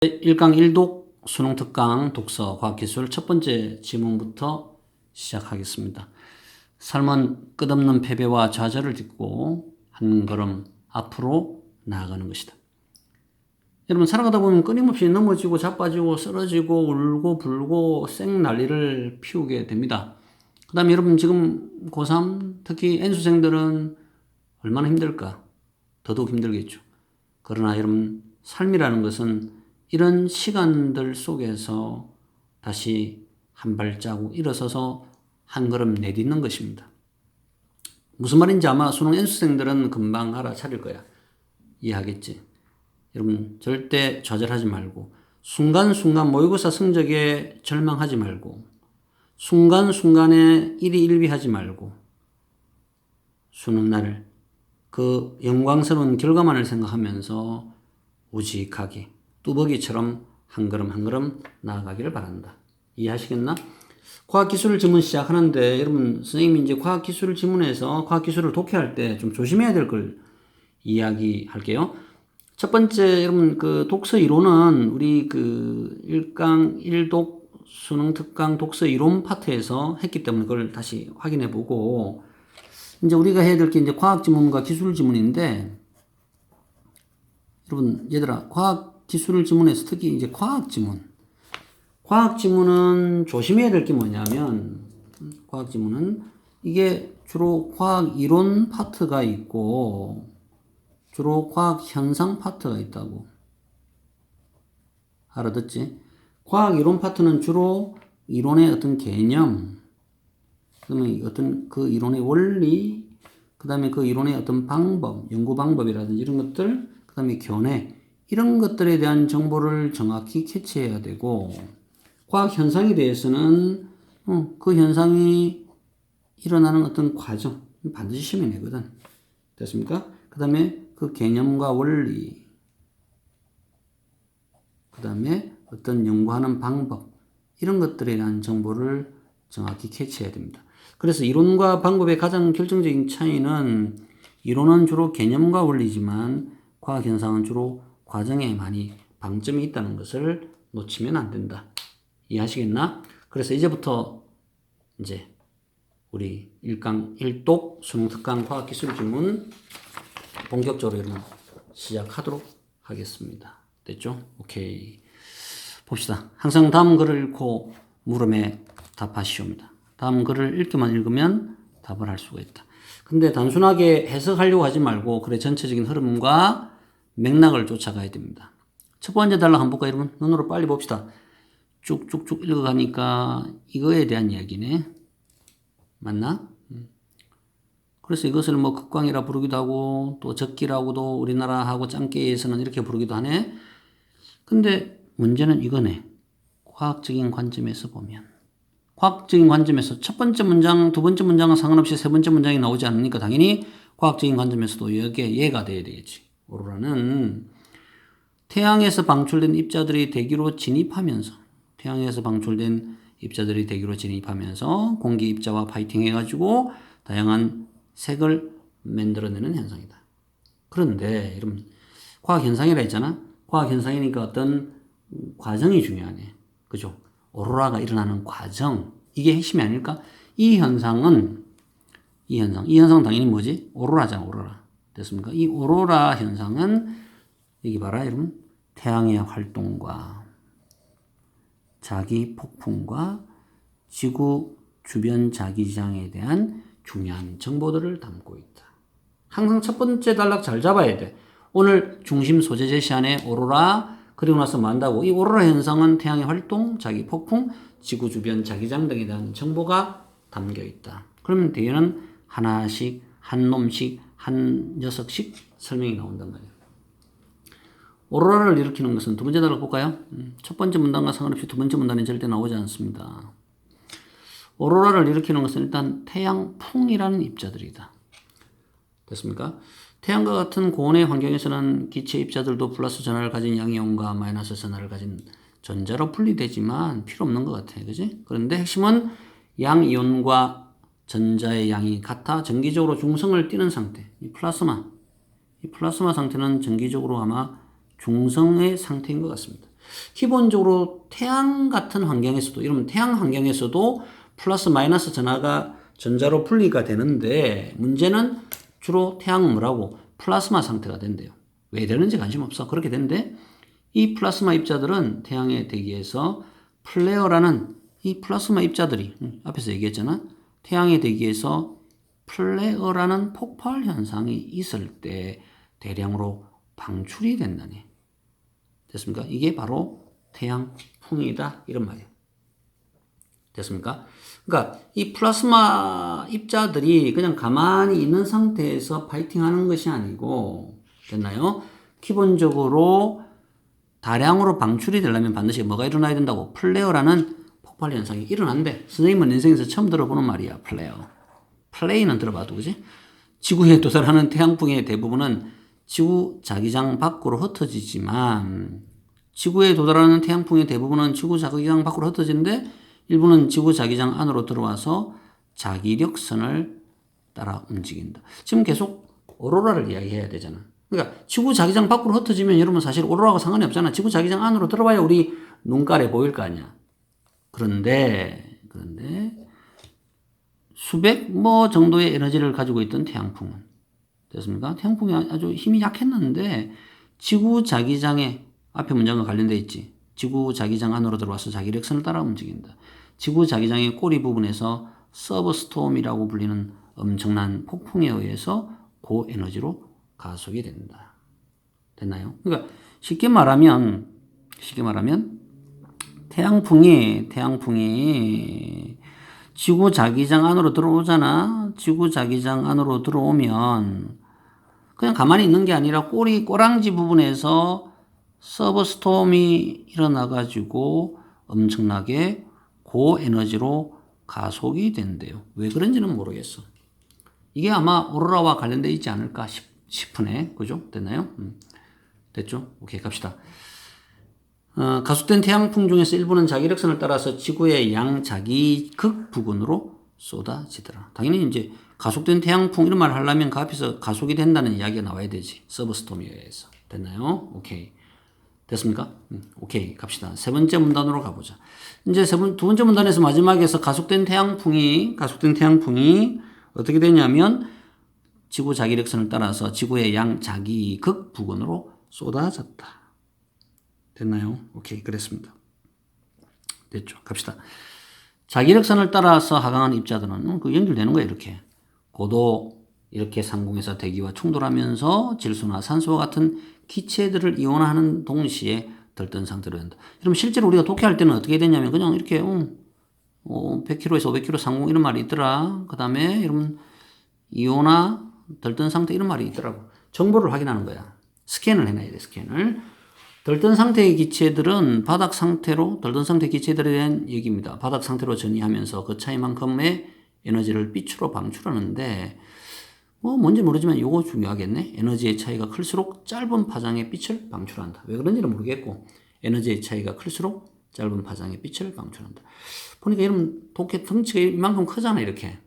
1강 1독 수능 특강 독서 과학기술 첫 번째 지문부터 시작하겠습니다. 삶은 끝없는 패배와 좌절을 딛고 한 걸음 앞으로 나아가는 것이다. 여러분, 살아가다 보면 끊임없이 넘어지고 자빠지고 쓰러지고 울고 불고 쌩 난리를 피우게 됩니다. 그 다음에 여러분, 지금 고3 특히 N수생들은 얼마나 힘들까? 더더욱 힘들겠죠. 그러나 여러분, 삶이라는 것은 이런 시간들 속에서 다시 한 발자국 일어서서 한 걸음 내딛는 것입니다. 무슨 말인지 아마 수능 N수생들은 금방 알아차릴 거야. 이해하겠지? 여러분, 절대 좌절하지 말고, 순간순간 모의고사 성적에 절망하지 말고, 순간순간에 일희일비하지 말고, 수능날 그 영광스러운 결과만을 생각하면서 우직하게 뚜벅이처럼 한 걸음 한 걸음 나아가기를 바란다. 이해하시겠나? 과학기술 지문 시작하는데 여러분, 선생님이 이제 과학기술 지문에서 과학기술을 독해할 때 좀 조심해야 될 걸 이야기할게요. 첫 번째, 여러분, 그 독서 이론은 우리 그 1강 1독 수능 특강 독서 이론 파트에서 했기 때문에 그걸 다시 확인해 보고, 이제 우리가 해야 될 게 이제 과학 지문과 기술 지문인데, 여러분, 얘들아, 과학 기술 지문에서 특히 이제 과학 지문. 과학 지문은 조심해야 될 게 뭐냐면, 과학 지문은 이게 주로 과학 이론 파트가 있고, 주로 과학 현상 파트가 있다고. 알아듣지? 과학 이론 파트는 주로 이론의 어떤 개념, 그다음에 어떤 그 이론의 원리, 그다음에 그 이론의 어떤 방법, 연구 방법이라든지 이런 것들, 그다음에 견해, 이런 것들에 대한 정보를 정확히 캐치해야 되고, 과학 현상에 대해서는 그 현상이 일어나는 어떤 과정 반드시 시험에 내거든. 됐습니까? 그다음에 그 개념과 원리, 그다음에 어떤 연구하는 방법, 이런 것들에 대한 정보를 정확히 캐치해야 됩니다. 그래서 이론과 방법의 가장 결정적인 차이는, 이론은 주로 개념과 원리지만 과학 현상은 주로 과정에 많이 방점이 있다는 것을 놓치면 안 된다. 이해하시겠나? 그래서 이제부터 이제 우리 1강 1독 수능 특강 과학기술 지문 본격적으로 여러분 시작하도록 하겠습니다. 됐죠? 오케이. 봅시다. 항상 다음 글을 읽고 물음에 답하시옵니다. 다음 글을 읽기만 읽으면 답을 할 수가 있다. 근데 단순하게 해석하려고 하지 말고, 그래, 전체적인 흐름과 맥락을 쫓아가야 됩니다. 첫 번째 단락 한번 볼까요, 여러분? 눈으로 빨리 봅시다. 쭉쭉쭉 읽어가니까 이거에 대한 이야기네. 맞나? 그래서 이것을 뭐 극광이라 부르기도 하고, 또 적기라고도 우리나라하고 짱깨에서는 이렇게 부르기도 하네. 근데 문제는 이거네. 과학적인 관점에서 보면. 과학적인 관점에서 첫 번째 문장, 두 번째 문장은 상관없이 세 번째 문장이 나오지 않으니까 당연히 과학적인 관점에서도 여기에 예가 돼야 되겠지. 오로라는 태양에서 방출된 입자들이 대기로 진입하면서, 태양에서 방출된 입자들이 대기로 진입하면서 공기 입자와 파이팅 해가지고 다양한 색을 만들어내는 현상이다. 그런데 여러분, 과학 현상이라 했잖아. 과학 현상이니까 어떤 과정이 중요하네. 그죠? 오로라가 일어나는 과정, 이게 핵심이 아닐까? 이 현상 당연히 뭐지? 오로라잖아, 오로라. 됐습니까? 이 오로라 현상은, 여기 봐라, 여러분. 태양의 활동과 자기 폭풍과 지구 주변 자기장에 대한 중요한 정보들을 담고 있다. 항상 첫 번째 단락 잘 잡아야 돼. 오늘 중심 소재 제시안에 오로라, 그리고 나서 뭐 한다고? 이 오로라 현상은 태양의 활동, 자기 폭풍, 지구 주변 자기장 등에 대한 정보가 담겨 있다. 그러면 뒤에는 하나씩, 한 놈씩, 한 녀석씩 설명이 나온단 말이에요. 오로라를 일으키는 것은 두 번째 단락 볼까요? 첫 번째 문단과 상관없이 두 번째 문단이 절대 나오지 않습니다. 오로라를 일으키는 것은 일단 태양풍이라는 입자들이다. 됐습니까? 태양과 같은 고온의 환경에서는 기체 입자들도 플러스 전하를 가진 양이온과 마이너스 전하를 가진 전자로 분리되지만 필요 없는 것 같아. 그지? 그런데 핵심은 양이온과 전자의 양이 같아 정기적으로 중성을 띠는 상태. 이 플라스마 상태는 정기적으로 아마 중성의 상태인 것 같습니다. 기본적으로 태양 같은 환경에서도, 이러면 태양 환경에서도 플러스 마이너스 전자로 분리가 되는데, 문제는 주로 태양은 뭐라고? 플라스마 상태가 된대요. 왜 되는지 관심 없어. 그렇게 된대. 이 플라스마 입자들은 태양의 대기에서 플레어라는 이 플라스마 입자들이, 앞에서 얘기했잖아. 태양의 대기에서 플레어라는 폭발 현상이 있을 때 대량으로 방출이 된다니. 됐습니까? 이게 바로 태양풍이다. 이런 말이에요. 됐습니까? 그러니까 이 플라스마 입자들이 그냥 가만히 있는 상태에서 파이팅 하는 것이 아니고, 됐나요? 기본적으로 다량으로 방출이 되려면 반드시 뭐가 일어나야 된다고? 플레어라는 폭발 현상이 일어난대. 선생님은 인생에서 처음 들어보는 말이야. 플레이는 들어봐도, 그지? 지구에 도달하는 태양풍의 대부분은 지구 자기장 밖으로 흩어지지만, 지구에 도달하는 태양풍의 대부분은 지구 자기장 밖으로 흩어지는데, 일부는 지구 자기장 안으로 들어와서 자기력선을 따라 움직인다. 지금 계속 오로라를 이야기해야 되잖아. 그러니까 지구 자기장 밖으로 흩어지면 여러분 사실 오로라하고 상관이 없잖아. 지구 자기장 안으로 들어와야 우리 눈깔에 보일 거 아니야. 그런데 수백 정도의 에너지를 가지고 있던 태양풍은, 됐습니까? 태양풍이 아주 힘이 약했는데 지구 자기장에, 앞에 문장과 관련돼 있지. 지구 자기장 안으로 들어와서 자기력선을 따라 움직인다. 지구 자기장의 꼬리 부분에서 서브스톰이라고 불리는 엄청난 폭풍에 의해서 고에너지로 가속이 된다. 됐나요? 그러니까 쉽게 말하면 태양풍이 지구 자기장 안으로 들어오잖아. 지구 자기장 안으로 들어오면 그냥 가만히 있는 게 아니라 꼬랑지 부분에서 서브스톰이 일어나가지고 엄청나게 고에너지로 가속이 된대요. 왜 그런지는 모르겠어. 이게 아마 오로라와 관련되어 있지 않을까 싶으네. 그죠? 됐나요? 됐죠? 오케이, 갑시다. 가속된 태양풍 중에서 일부는 자기력선을 따라서 지구의 양자기극 부근으로 쏟아지더라. 당연히 이제 가속된 태양풍 이런 말을 하려면 그 앞에서 가속이 된다는 이야기가 나와야 되지. 서브스톰에 의해서. 됐나요? 오케이. 됐습니까? 오케이. 갑시다. 세 번째 문단으로 가보자. 이제 두 번째 문단에서 마지막에서 가속된 태양풍이 어떻게 되냐면 지구 자기력선을 따라서 지구의 양자기극 부근으로 쏟아졌다. 됐나요? 오케이. 그랬습니다. 됐죠. 갑시다. 자기력선을 따라서 하강한 입자들은 그 연결되는 거예요. 이렇게. 고도 이렇게 상공에서 대기와 충돌하면서 질소나 산소와 같은 기체들을 이온화하는 동시에 들뜬 상태로 된다. 그럼 실제로 우리가 독해할 때는 어떻게 되냐면 그냥 이렇게 100km에서 500km 상공 이런 말이 있더라. 그 다음에 여러분 이온화 들뜬 상태 이런 말이 있더라고. 정보를 확인하는 거야. 스캔을 해놔야 돼. 스캔을. 들뜬 상태의 기체들은 바닥 상태로, 들뜬 상태의 기체들에 대한 얘기입니다. 바닥 상태로 전이하면서 그 차이만큼의 에너지를 빛으로 방출하는데, 뭔지 모르지만 이거 중요하겠네. 에너지의 차이가 클수록 짧은 파장의 빛을 방출한다. 왜 그런지는 모르겠고, 에너지의 차이가 클수록 짧은 파장의 빛을 방출한다. 보니까 여러분, 독해 덩치가 이만큼 크잖아, 이렇게.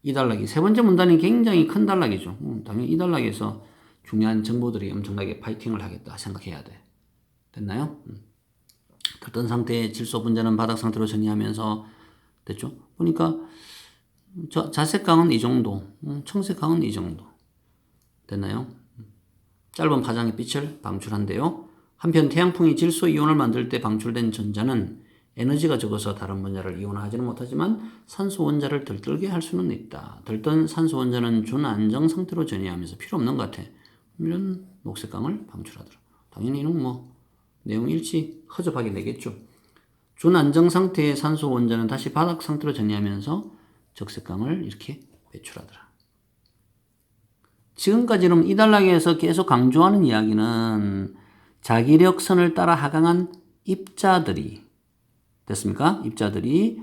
이 단락이. 세 번째 문단이 굉장히 큰 단락이죠. 당연히 이 단락에서 중요한 정보들이 엄청나게 파이팅을 하겠다 생각해야 돼. 됐나요? 들뜬 상태의 질소 분자는 바닥 상태로 전이하면서, 됐죠? 보니까 자색강은 이 정도, 청색강은 이 정도. 됐나요? 짧은 파장의 빛을 방출한대요. 한편 태양풍이 질소 이온을 만들 때 방출된 전자는 에너지가 적어서 다른 분자를 이온화하지는 못하지만 산소 원자를 들뜨게 할 수는 있다. 들뜬 산소 원자는 준안정 상태로 전이하면서 필요 없는 것 같아. 이런 녹색강을 방출하더라. 당연히 이는 내용 일치 허접하게 되겠죠. 준안정 상태의 산소 원자는 다시 바닥 상태로 전이하면서 적색강을 이렇게 배출하더라. 지금까지는 이 단락에서 계속 강조하는 이야기는 자기력선을 따라 하강한 입자들이, 됐습니까? 입자들이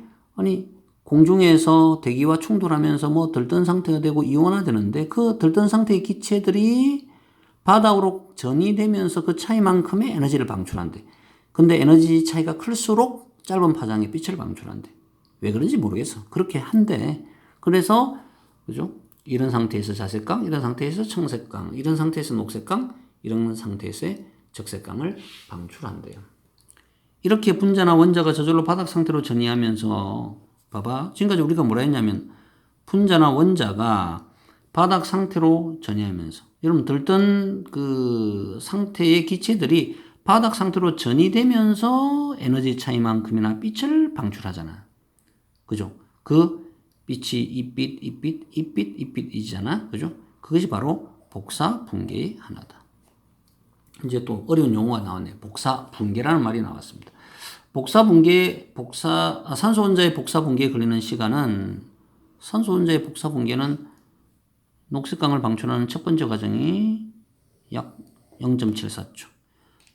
공중에서 대기와 충돌하면서 들뜬 상태가 되고 이온화되는데 그 들뜬 상태의 기체들이 바닥으로 전이되면서 그 차이만큼의 에너지를 방출한대. 근데 에너지 차이가 클수록 짧은 파장의 빛을 방출한대. 왜 그런지 모르겠어. 그렇게 한대. 그래서 그죠? 이런 상태에서 자색강, 이런 상태에서 청색강, 이런 상태에서 녹색강, 이런 상태에서 적색강을 방출한대요. 이렇게 분자나 원자가 저절로 바닥 상태로 전이하면서 봐봐. 지금까지 우리가 뭐라 했냐면 분자나 원자가 바닥 상태로 전이하면서 여러분 들뜬 그 상태의 기체들이 바닥 상태로 전이되면서 에너지 차이만큼이나 빛을 방출하잖아. 그죠? 그 빛이 이빛, 이빛, 이빛, 이빛이잖아. 그죠? 그것이 바로 복사 분계의 하나다. 이제 또 어려운 용어가 나왔네. 복사 분계라는 말이 나왔습니다. 복사 분계, 산소 원자의 복사 분계에 걸리는 시간은 산소 원자의 복사 분계는 녹색광을 방출하는 첫 번째 과정이 약 0.74초.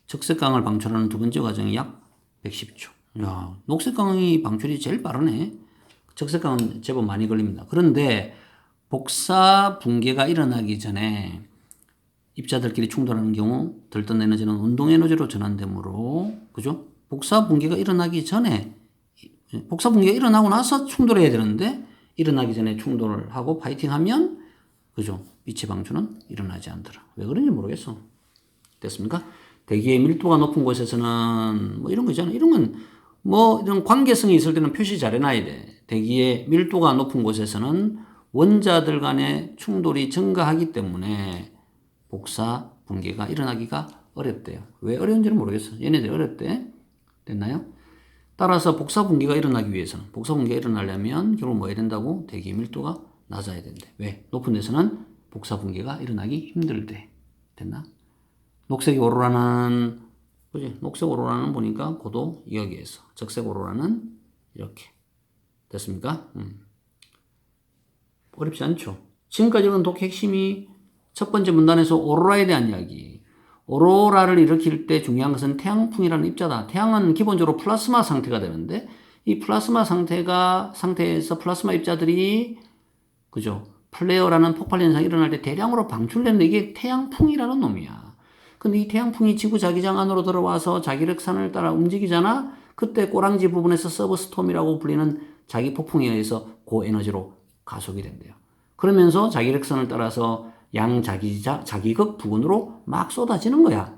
적색광을 방출하는 두 번째 과정이 약 110초. 야, 녹색광이 방출이 제일 빠르네. 적색광은 제법 많이 걸립니다. 그런데 복사 분계가 일어나기 전에 입자들끼리 충돌하는 경우 들뜬 에너지는 운동 에너지로 전환되므로, 그죠? 복사 분계가 일어나기 전에, 복사 분계가 일어나고 나서 충돌해야 되는데 일어나기 전에 충돌을 하고 파이팅하면, 그죠? 빛의 방출은 일어나지 않더라. 왜 그런지 모르겠어. 됐습니까? 대기의 밀도가 높은 곳에서는 뭐 이런 거 있잖아. 이런 건 뭐 이런 관계성이 있을 때는 표시 잘 해놔야 돼. 대기의 밀도가 높은 곳에서는 원자들 간의 충돌이 증가하기 때문에 복사 분계가 일어나기가 어렵대요. 왜 어려운지는 모르겠어. 얘네들이 어렵대. 됐나요? 따라서 복사 분계가 일어나기 위해서는, 복사 분계가 일어나려면 결국 뭐 해야 된다고? 대기의 밀도가 낮아야 된대. 왜? 높은 데서는 복사 분계가 일어나기 힘들대. 됐나? 녹색 오로라는, 그지? 녹색 오로라는 보니까 고도 여기에서, 적색 오로라는 이렇게. 됐습니까? 어렵지 않죠? 지금까지 는 독 핵심이 첫 번째 문단에서 오로라에 대한 이야기. 오로라를 일으킬 때 중요한 것은 태양풍이라는 입자다. 태양은 기본적으로 플라스마 상태가 되는데 이 플라스마 상태에서 플라스마 입자들이, 그죠? 플레어라는 폭발 현상이 일어날 때 대량으로 방출되는데 이게 태양풍이라는 놈이야. 근데 이 태양풍이 지구 자기장 안으로 들어와서 자기력선을 따라 움직이잖아? 그때 꼬랑지 부분에서 서브스톰이라고 불리는 자기 폭풍에 의해서 고에너지로 가속이 된대요. 그러면서 자기력선을 따라서 양자기극 부근으로 막 쏟아지는 거야.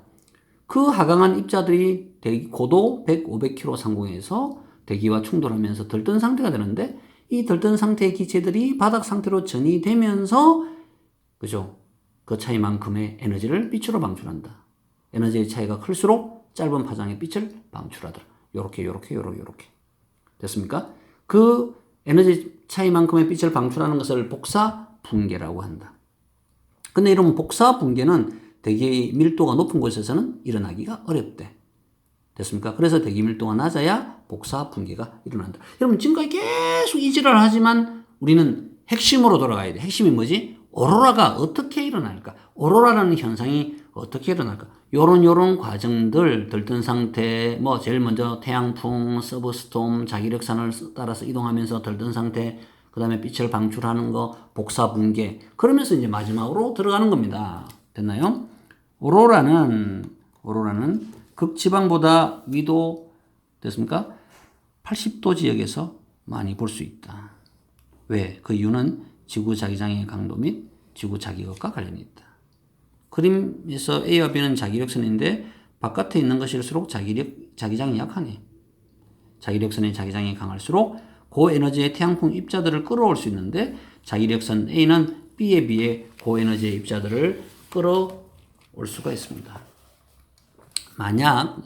그 하강한 입자들이 고도 100, 500km 상공에서 대기와 충돌하면서 들뜬 상태가 되는데 이 들뜬 상태의 기체들이 바닥 상태로 전이되면서, 그죠? 그 차이만큼의 에너지를 빛으로 방출한다. 에너지의 차이가 클수록 짧은 파장의 빛을 방출하더라. 요렇게. 됐습니까? 그 에너지 차이만큼의 빛을 방출하는 것을 복사 분계라고 한다. 근데 이런 복사 분계는 대기의 밀도가 높은 곳에서는 일어나기가 어렵대. 됐습니까? 그래서 대기 밀도가 낮아야 복사 분계가 일어난다. 여러분 지금까지 계속 이 지랄을 하지만 우리는 핵심으로 돌아가야 돼. 핵심이 뭐지? 오로라가 어떻게 일어날까? 오로라라는 현상이 어떻게 일어날까? 요런 과정들, 들뜬 상태, 뭐 제일 먼저 태양풍, 서브스톰, 자기력선을 따라서 이동하면서 들뜬 상태, 그 다음에 빛을 방출하는 거, 복사 분계. 그러면서 이제 마지막으로 들어가는 겁니다. 됐나요? 오로라는 극지방보다 위도, 됐습니까? 80도 지역에서 많이 볼 수 있다. 왜? 그 이유는 지구 자기장의 강도 및 지구 자기극과 관련이 있다. 그림에서 A와 B는 자기력선인데 바깥에 있는 것일수록 자기장이 약하네. 자기력선의 자기장이 강할수록 고에너지의 태양풍 입자들을 끌어올 수 있는데 자기력선 A는 B에 비해 고에너지의 입자들을 끌어올 수가 있습니다. 만약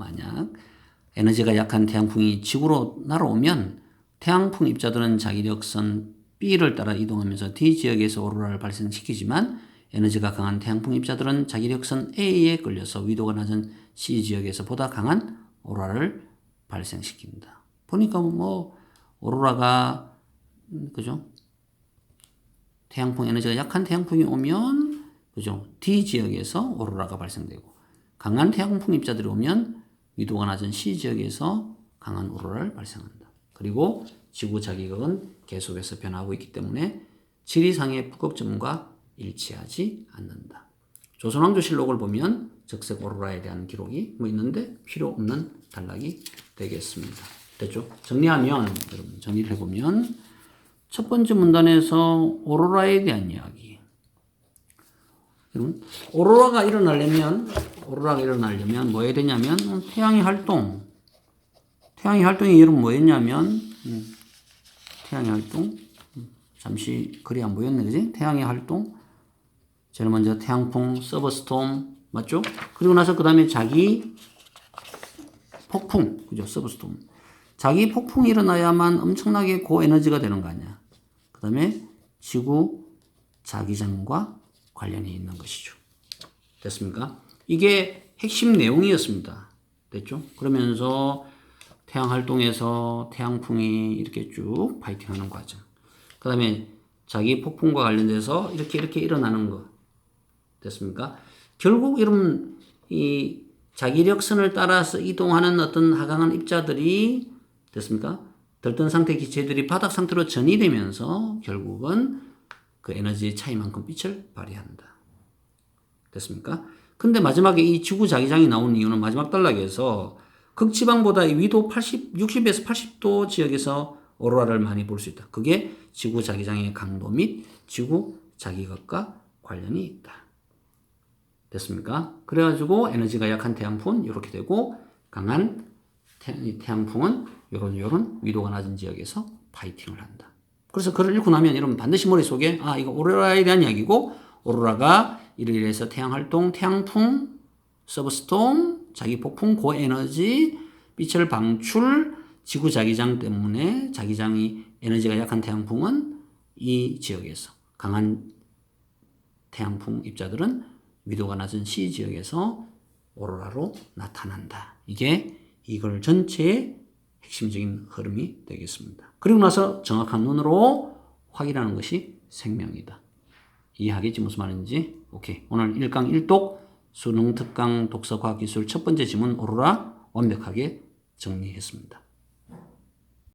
에너지가 약한 태양풍이 지구로 날아오면 태양풍 입자들은 자기력선 B를 따라 이동하면서 D 지역에서 오로라를 발생시키지만 에너지가 강한 태양풍 입자들은 자기력선 A에 끌려서 위도가 낮은 C 지역에서 보다 강한 오로라를 발생시킨다. 보니까 뭐 오로라가, 그죠? 태양풍 에너지가 약한 태양풍이 오면, 그죠? D 지역에서 오로라가 발생되고 강한 태양풍 입자들이 오면 위도가 낮은 C 지역에서 강한 오로라를 발생한다. 그리고 지구 자기극은 계속해서 변하고 있기 때문에 지리상의 북극점과 일치하지 않는다. 조선왕조실록을 보면 적색 오로라에 대한 기록이 뭐 있는데 필요 없는 단락이 되겠습니다. 됐죠? 정리하면, 여러분 정리를 해보면 첫 번째 문단에서 오로라에 대한 이야기. 여러분 오로라가 일어나려면 뭐 해야 되냐면 태양의 활동, 태양의 활동이 여러분 뭐였냐면 태양의 활동 잠시 글이 안 보였네 그지? 태양의 활동 제일 먼저 태양풍, 서버스톰 맞죠? 그리고 나서 그 다음에 자기 폭풍 그죠? 서버스톰 자기 폭풍이 일어나야만 엄청나게 고에너지가 되는 거 아니야. 그 다음에 지구 자기장과 관련이 있는 것이죠. 됐습니까? 이게 핵심 내용이었습니다. 됐죠? 그러면서 태양 활동에서 태양풍이 이렇게 쭉 파이팅하는 과정. 그 다음에 자기 폭풍과 관련돼서 이렇게 일어나는 거. 됐습니까? 결국 이런 이 자기력선을 따라서 이동하는 어떤 하강한 입자들이 됐습니까? 들뜬 상태 기체들이 바닥 상태로 전이되면서 결국은 그 에너지의 차이만큼 빛을 발휘한다. 됐습니까? 근데 마지막에 이 지구 자기장이 나온 이유는 마지막 단락에서 극지방보다 위도 60에서 80도 지역에서 오로라를 많이 볼 수 있다. 그게 지구 자기장의 강도 및 지구 자기각과 관련이 있다. 됐습니까? 그래가지고 에너지가 약한 태양풍은 이렇게 되고 강한 태양풍은 요런 위도가 낮은 지역에서 파이팅을 한다. 그래서 글을 읽고 나면 여러분 반드시 머릿속에 이거 오로라에 대한 이야기고 오로라가 이래서 태양활동, 태양풍, 서브스톰, 자기폭풍, 고에너지, 빛을 방출, 지구 자기장 때문에 자기장이 에너지가 약한 태양풍은 이 지역에서 강한 태양풍 입자들은 위도가 낮은 C 지역에서 오로라로 나타난다. 이게 이걸 전체의 핵심적인 흐름이 되겠습니다. 그리고 나서 정확한 눈으로 확인하는 것이 생명이다. 이해하겠지 무슨 말인지? 오케이. 오늘 1강 1독 수능 특강 독서 과학 기술 첫 번째 지문 오로라 완벽하게 정리했습니다.